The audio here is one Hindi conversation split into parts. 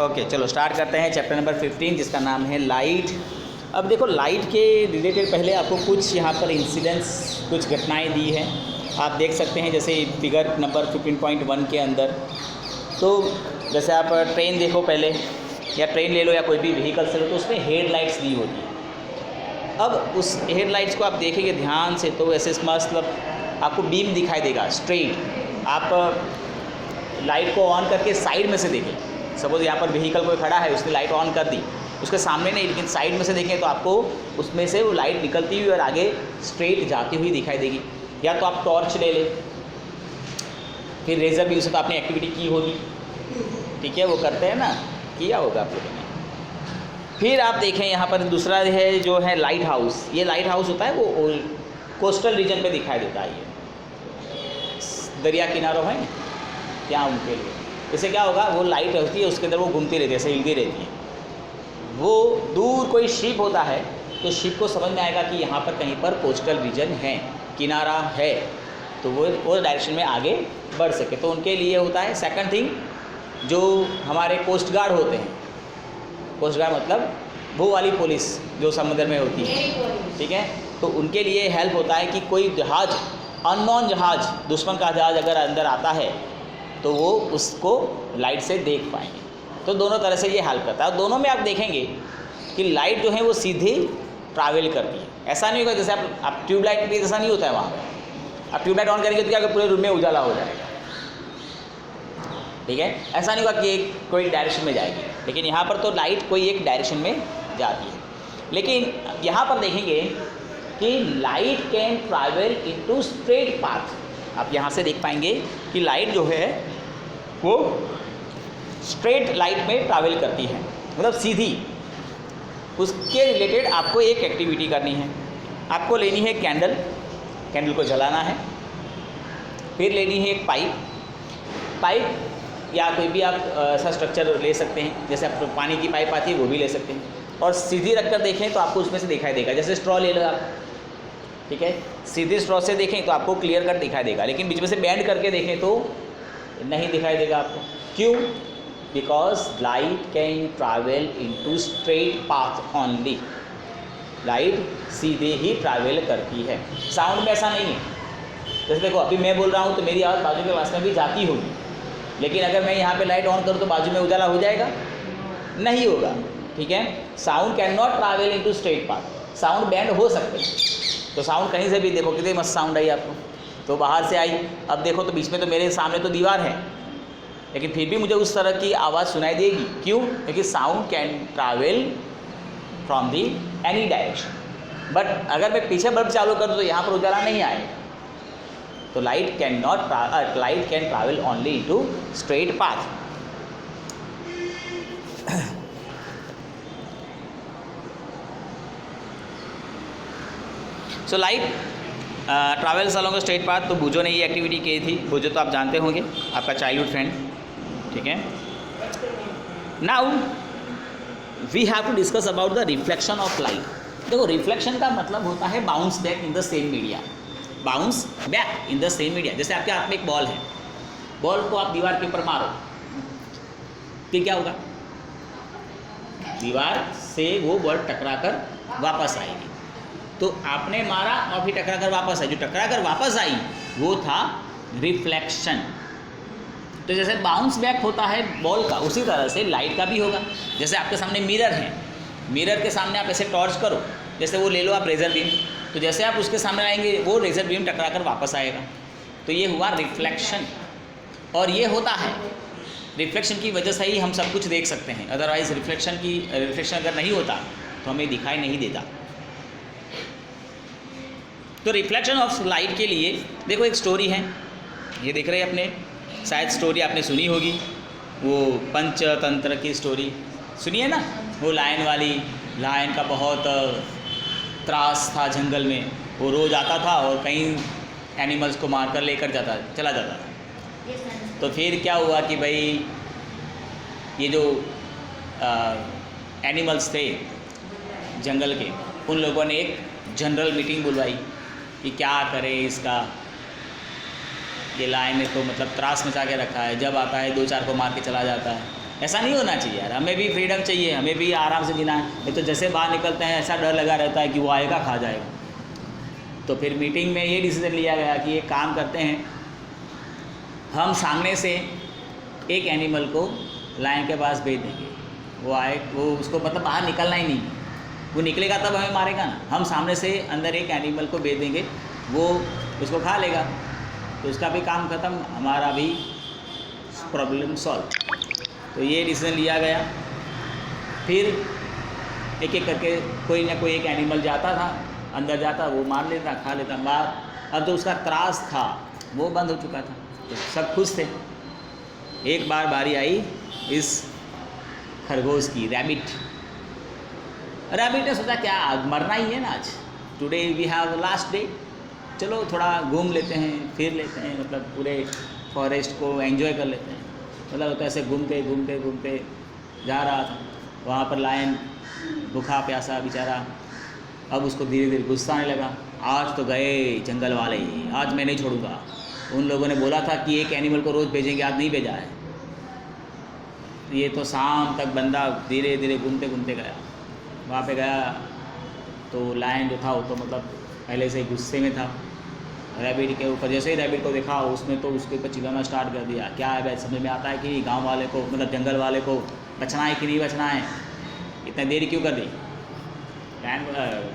ओके चलो स्टार्ट करते हैं चैप्टर नंबर 15 जिसका नाम है लाइट। अब देखो लाइट के रिलेटेड पहले आपको कुछ यहाँ पर इंसिडेंट्स, कुछ घटनाएं दी हैं। आप देख सकते हैं जैसे फिगर नंबर 15.1 के अंदर। तो जैसे आप ट्रेन देखो पहले, या ट्रेन ले लो या कोई भी व्हीकल से लो, तो उसमें हेडलाइट्स दी होती है। अब उस हेडलाइट्स को आप देखेंगे ध्यान से तो ऐसे मतलब आपको बीम दिखाई देगा स्ट्रेट। आप लाइट को ऑन करके साइड में से देखें, सपोज यहाँ पर व्हीकल कोई खड़ा है, उसने लाइट ऑन कर दी, उसके सामने नहीं लेकिन साइड में से देखें तो आपको उसमें से वो लाइट निकलती हुई और आगे स्ट्रेट जाती हुई दिखाई देगी। या तो आप टॉर्च ले लें, फिर रेजर भी, उसे तो आपने एक्टिविटी की होगी, ठीक है, वो करते हैं ना, किया होगा आप लोगों ने। फिर आप देखें यहाँ पर दूसरा है जो है लाइट हाउस। ये लाइट हाउस होता है वो कोस्टल रीजन पे दिखाई देता है। ये दरिया किनारों है क्या, उनके लिए इससे क्या होगा, वो लाइट होती है उसके अंदर वो घूमती रहती है, ऐसे हिलती रहती है। वो दूर कोई शिप होता है तो शिप को समझ में आएगा कि यहाँ पर कहीं पर कोस्टल रीजन है, किनारा है, तो वो डायरेक्शन में आगे बढ़ सके। तो उनके लिए होता है। सेकंड थिंग, जो हमारे कोस्ट गार्ड होते हैं, कोस्ट गार्ड मतलब वो वाली पुलिस जो समुद्र में होती है, ठीक है, तो उनके लिए हेल्प होता है कि कोई जहाज़, अननोन जहाज़, दुश्मन का जहाज़ अगर अंदर आता है तो वो उसको लाइट से देख पाएंगे। तो दोनों तरह से ये हेल्प करता है। और दोनों में आप देखेंगे कि लाइट जो है वो सीधी ट्रैवल करती है। ऐसा नहीं होगा जैसे आप ट्यूबलाइट भी ऐसा नहीं होता है वहाँ पर। आप ट्यूबलाइट ऑन करेंगे तो क्या पूरे रूम में उजाला हो जाएगा, ठीक है, ऐसा नहीं होगा कि एक कोई डायरेक्शन में जाएगी, लेकिन यहाँ पर तो लाइट कोई एक डायरेक्शन में जाती है। लेकिन यहाँ पर देखेंगे कि light can travel into straight path. आप यहाँ से देख पाएंगे कि लाइट जो है वो स्ट्रेट लाइट में ट्रैवल करती है, मतलब सीधी। उसके रिलेटेड आपको एक एक्टिविटी करनी है। आपको लेनी है कैंडल, कैंडल को जलाना है। फिर लेनी है एक पाइप या कोई भी आप ऐसा स्ट्रक्चर ले सकते हैं, जैसे आप पानी की पाइप आती है वो भी ले सकते हैं। और सीधी रखकर देखें तो आपको उसमें से दिखाई देगा। जैसे स्ट्रॉ ले लो आप, ठीक है, सीधी स्ट्रॉ से देखें तो आपको क्लियर कट दिखाई देगा, लेकिन बीच में से बेंड करके देखें तो नहीं दिखाई देगा आपको। क्यों? Because light can travel into straight path only. Light सीधे ही ट्रैवल करती है। साउंड में ऐसा नहीं है। जैसे देखो अभी मैं बोल रहा हूँ तो मेरी आवाज़ बाजू के वास्ते में भी जाती होगी, लेकिन अगर मैं यहाँ पे लाइट ऑन करूँ तो बाजू में उजाला हो जाएगा? नहीं होगा, ठीक है। Sound can not travel into straight path. Sound band हो सकते हैं, तो साउंड कहीं से भी देखो, कितनी मस्त साउंड आई आपको, तो बाहर से आई। अब देखो तो बीच में तो मेरे सामने तो दीवार है, लेकिन फिर भी मुझे उस तरह की आवाज़ सुनाई देगी। क्यों? क्योंकि sound can travel from the any direction. But अगर मैं पीछे बल्ब चालू कर दूँ तो यहाँ पर उजाला नहीं आएगा। तो light can travel only into straight path. So light travels along straight path. तो भुजो ने ये एक्टिविटी की थी। भुजो तो आप जानते होंगे, आपका चाइल्डहुड फ्रेंड, ठीक है। Now we have to discuss about the reflection of light. देखो रिफ्लेक्शन का मतलब होता है bounce back in the same media. Bounce back in the same media. जैसे आपके हाथ में एक बॉल है, बॉल को आप दीवार के ऊपर मारो, फिर क्या होगा? दीवार से वो बॉल टकरा कर वापस आएगी। तो आपने मारा और फिर टकरा कर वापस आई। जो टकरा कर वापस आई वो था रिफ्लेक्शन। तो जैसे बाउंस बैक होता है बॉल का, उसी तरह से लाइट का भी होगा। जैसे आपके सामने मिरर है, मिरर के सामने आप ऐसे टॉर्च करो, जैसे वो ले लो आप रेजर बीम, तो जैसे आप उसके सामने आएंगे वो रेजर बीम टकरा कर वापस आएगा। तो ये हुआ रिफ्लेक्शन। और ये होता है, रिफ्लेक्शन की वजह से ही हम सब कुछ देख सकते हैं। अदरवाइज रिफ्लेक्शन अगर नहीं होता तो हमें दिखाई नहीं देता। तो रिफ्लेक्शन ऑफ लाइट के लिए देखो एक स्टोरी है, ये देख रहे हैं अपने, शायद स्टोरी आपने सुनी होगी, वो पंचतंत्र की स्टोरी सुनी है ना, वो लायन वाली। लायन का बहुत त्रास था जंगल में, वो रोज़ आता था और कई एनिमल्स को मार कर लेकर चला जाता था। तो फिर क्या हुआ कि भाई ये जो एनिमल्स थे जंगल के, उन लोगों ने एक जनरल मीटिंग बुलवाई कि क्या करें इसका, ये लायन ने तो मतलब त्रास मचा के रखा है, जब आता है 2-4 को मार के चला जाता है। ऐसा नहीं होना चाहिए यार, हमें भी फ्रीडम चाहिए, हमें भी आराम से जीना है। नहीं तो जैसे बाहर निकलते हैं ऐसा डर लगा रहता है कि वो आएगा खा जाएगा। तो फिर मीटिंग में ये डिसीजन लिया गया कि एक काम करते हैं, हम सामने से एक एनिमल को लायन के पास भेज देंगे, वो आए, वो उसको मतलब बाहर निकलना ही नहीं, वो निकलेगा तब हमें मारेगा ना। हम सामने से अंदर एक एनिमल को भेज देंगे, वो उसको खा लेगा, तो उसका भी काम ख़त्म, हमारा भी प्रॉब्लम सॉल्व। तो ये डिसीजन लिया गया। फिर एक एक करके कोई ना कोई एक एनिमल जाता था, अंदर जाता, वो मार लेता, खा लेता। अब तो उसका त्रास था वो बंद हो चुका था, तो सब खुश थे। एक बार बारी आई इस खरगोश की, रैबिट ने सोचा क्या मरना ही है ना आज, today we have last day, चलो थोड़ा घूम लेते हैं, फिर लेते हैं, मतलब पूरे फॉरेस्ट को एंजॉय कर लेते हैं। मतलब तो ऐसे घूमते घूमते घूमते जा रहा था, वहाँ पर लायन भूखा प्यासा बेचारा, अब उसको धीरे धीरे गुस्सा आने लगा। आज तो गए जंगल वाले, आज मैं नहीं छोड़ूंगा। उन लोगों ने बोला था कि एक एनिमल को रोज़ भेजेंगे, आज नहीं भेजा है। ये तो शाम तक बंदा धीरे धीरे घूमते घूमते गया, वहाँ पे गया तो लायन जो था वो तो मतलब पहले से ही गुस्से में था। रैबिट के ऊपर जैसे ही रैबिट को देखा, उसने तो उसके ऊपर चिल्लाना स्टार्ट कर दिया। क्या है भाई, समझ में आता है कि गांव वाले को, मतलब जंगल वाले को बचना है कि नहीं बचना है, इतना देरी क्यों कर दी। लायन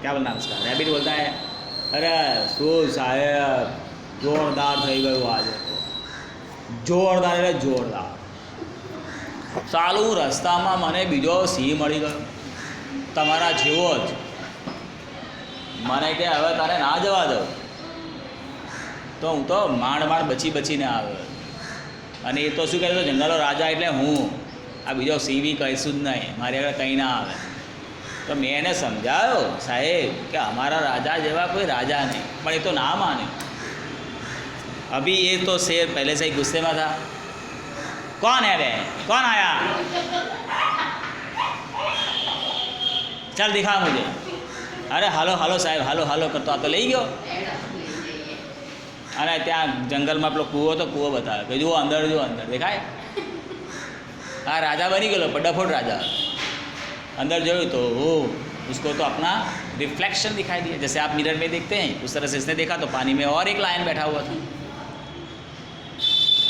क्या बोलना उसका, रैबिट बोलता है, अरे सो साहेब जोरदार થઈ ગયું આજે, જોરદાર એટલે જોરદાર, ચાલુ રસ્તામાં મને બીજો સિંહ મળી ગયો તમારા જેવો જ, મને કે હવે તારે ના જવા દઉં, તો હું તો માંડ બચીને આવ્યો, અને એ તો શું કહે તો જંગલનો રાજા એટલે હું, આ બીજો સિંહ બી કહીશું જ નહીં, મારી આગળ કંઈ ના આવે। तो मैं એને समझायो साहेब कि हमारा राजा जेवा कोई राजा नहीं, पर ये तो ना माने। अभी ये तो शेर पहले से ही गुस्से में था। कौन है रे, कौन आया, चल दिखा मुझे। अरे हालो हालो साहेब, हालो हालो करतो आ तो लई गयो। अरे त्या जंगल में पेलो कूवो तो कूवो बतावे कि जो अंदर देखाय, आ राजा बनी गयो, फटाफट राजा। अंदर जो तो वो उसको तो अपना रिफ्लेक्शन दिखाई दिया, जैसे आप मिरर में देखते हैं उस तरह से इसने देखा, तो पानी में और एक लायन बैठा हुआ था।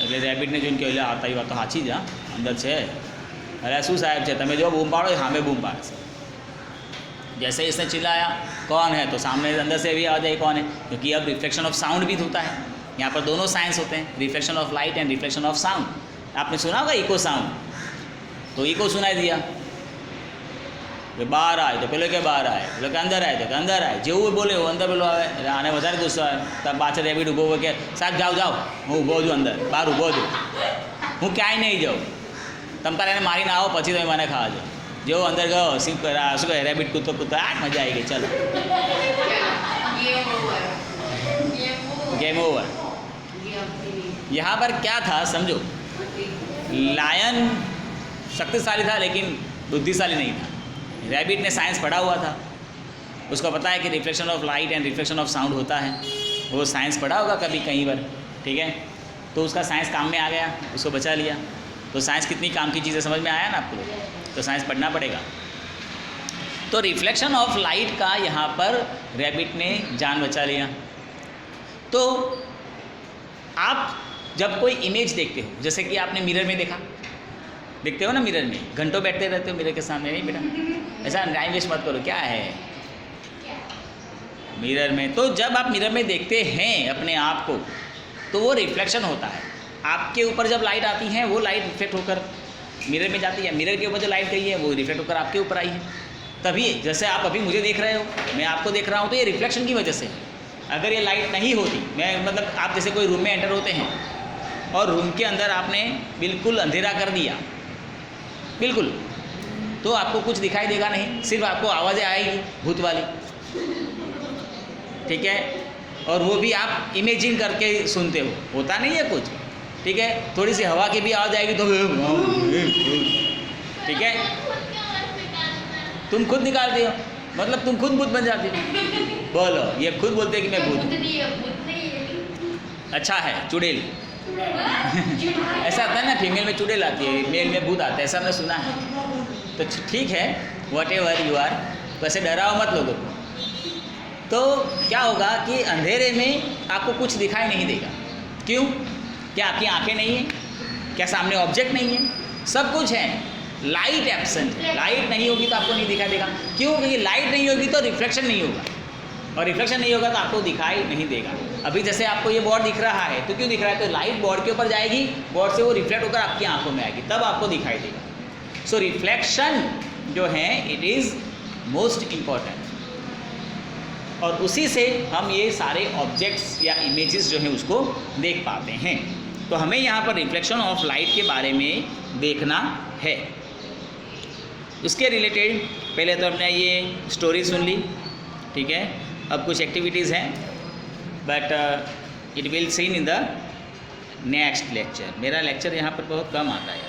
એટલે રેબિટને જોઈને કહ્યું, આ તારી વાત તો સાચી જ, અંદર છે। અરે શું સાહેબ છે, તમે જો બૂમ પાડો, સામે બૂમ પાડશે। जैसे इसने चिल्लाया कौन है, तो सामने अंदर से भी आवाज़ आई कौन है, क्योंकि अब रिफ्लेक्शन ऑफ साउंड भी होता है। यहाँ पर दोनों साइंस होते हैं, reflection of light and reflection of sound. आपने सुना होगा इको साउंड, तो इको सुनाई दिया कि बाहर आए तो पेलो के बाहर आए, पेलो के अंदर आए तो अंदर आए, जेवू बोले वो अंदर पेलो आए, आने વધારે ગુસ્સો આવે। तब પાછળ રેબિટ ઊભો હોય કે સાહેબ જાઓ જાઓ, હું ઊભો છું અંદર, બહાર ઊભો છું, હું ક્યાંય નહીં જાઉં, તમે તારે એને મારીને આવો પછી તમે મને ખાવા જાઓ। જેવો અંદર ગયો શું કહે રેબિટ કૂદતો કૂદતો, આ મજા આવી ગઈ, ચલો गेम ओवर। यहाँ पर क्या था समझो, लायन शक्तिशाली था लेकिन बुद्धिशाली नहीं था। रैबिट ने साइंस पढ़ा हुआ था, उसको पता है कि reflection of light and reflection of sound होता है, वो साइंस पढ़ा होगा कभी कहीं पर, ठीक है। तो उसका साइंस काम में आ गया, उसको बचा लिया। तो साइंस कितनी काम की चीज़ें समझ में आया ना आपको, तो साइंस पढ़ना पड़ेगा। तो रिफ्लेक्शन ऑफ लाइट का यहाँ पर रैबिट ने जान बचा लिया। तो आप जब कोई इमेज देखते हो, जैसे कि आपने मिरर में देखते हो ना, मिरर में घंटों बैठते रहते हो मिरर के सामने, नहीं बेटा, ऐसा टाइम वेस्ट मत करो। क्या है मिरर में, तो जब आप मिरर में देखते हैं अपने आप को, तो वो रिफ्लेक्शन होता है। आपके ऊपर जब लाइट आती है, वो लाइट रिफ्लेक्ट होकर मिरर में जाती है, मिरर के ऊपर जो लाइट गई है वो रिफ्लेक्ट होकर आपके ऊपर आई है। तभी जैसे आप अभी मुझे देख रहे हो, मैं आपको देख रहा हूँ, तो ये रिफ्लेक्शन की वजह से। अगर ये लाइट नहीं होती, मैं मतलब आप जैसे कोई रूम में एंटर होते हैं और रूम के अंदर आपने बिल्कुल अंधेरा कर दिया, बिल्कुल, तो आपको कुछ दिखाई देगा नहीं, सिर्फ आपको आवाज़ें आएगी भूत वाली, ठीक है। और वो भी आप इमेजिन करके सुनते हो, होता नहीं है कुछ, ठीक है। थोड़ी सी हवा की भी आवाज़ आएगी तो ठीक है, तुम खुद निकालते हो, मतलब तुम खुद भूत बन जाते हो। बोलो, ये खुद बोलते हैं कि मैं भूत हूँ। अच्छा है चुड़ैल, ऐसा होता है ना, फीमेल में चुड़ैल आती है, मेल में भूत आता है, ऐसा हमने सुना है। तो ठीक है, वट एवर यू आर, वैसे डराओ मत लोगों को। तो क्या होगा कि अंधेरे में आपको कुछ दिखाई नहीं देगा। क्यों? क्या आपकी आंखें नहीं हैं? क्या सामने ऑब्जेक्ट नहीं है? सब कुछ है, लाइट एब्सेंट है। लाइट नहीं होगी तो आपको नहीं दिखाई देगा। क्यों? क्योंकि लाइट नहीं होगी तो रिफ्लेक्शन नहीं होगा, और रिफ्लेक्शन नहीं होगा तो आपको दिखाई नहीं देगा। अभी जैसे आपको ये बोर्ड दिख रहा है तो क्यों दिख रहा है? तो लाइट बोर्ड के ऊपर जाएगी, बोर्ड से वो रिफ्लेक्ट होकर आपकी आंखों में आएगी, तब आपको दिखाई देगा। सो रिफ्लेक्शन जो है इट इज़ मोस्ट इम्पॉर्टेंट, और उसी से हम ये सारे ऑब्जेक्ट्स या इमेजेस जो हैं उसको देख पाते हैं। तो हमें यहाँ पर रिफ्लेक्शन ऑफ लाइट के बारे में देखना है। उसके रिलेटेड पहले तो हमने ये स्टोरी सुन ली, ठीक है। अब कुछ एक्टिविटीज़ हैं, but it will seen in the next lecture. मेरा लेक्चर यहाँ पर बहुत कम आता है।